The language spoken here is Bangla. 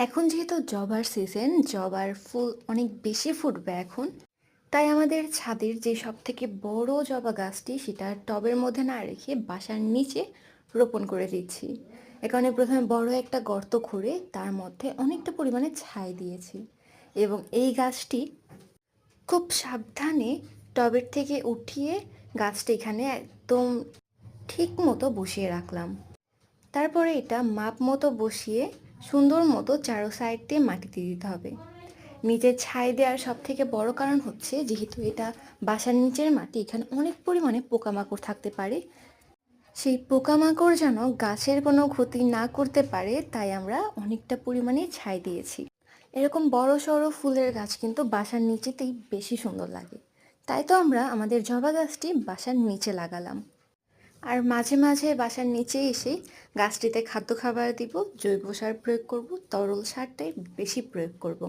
এখন যেহেতু জবার সিজন, জবার ফুল অনেক বেশি ফুটবে এখন। তাই আমাদের ছাদের যে সবথেকে বড় জবা গাছটি সেটা টবের মধ্যে না রেখে বাসার নিচে রোপণ করে দিচ্ছি। এ কারণে প্রথমে বড় একটা গর্ত খুঁড়ে তার মধ্যে অনেকটা পরিমাণে ছাই দিয়েছি এবং এই গাছটি খুব সাবধানে টবের থেকে উঠিয়ে গাছটা এখানে একদম ঠিক মতো বসিয়ে রাখলাম। তারপরে এটা মাপ মতো বসিয়ে সুন্দর মতো চারো সাইড দিয়ে মাটি দিয়ে দিতে হবে। নিচে ছাই দেওয়ার সব থেকে বড় কারণ হচ্ছে যেহেতু এটা বাসার নিচের মাটি, এখানে অনেক পরিমাণে পোকামাকড় থাকতে পারে। সেই পোকামাকড় যেন গাছের কোনো ক্ষতি না করতে পারে তাই আমরা অনেকটা পরিমাণে ছাই দিয়েছি। এরকম বড় সড়ো ফুলের গাছ কিন্তু বাসার নিচেতেই বেশি সুন্দর লাগে। তাই তো আমরা আমাদের জবা গাছটি বাসার নিচে লাগালাম। আর মাঝে মাঝে বাসার নিচে এসে গাছটিতে খাদ্য খাবার দিব, জৈব সার প্রয়োগ করব, তরল সারটাই বেশি প্রয়োগ করব।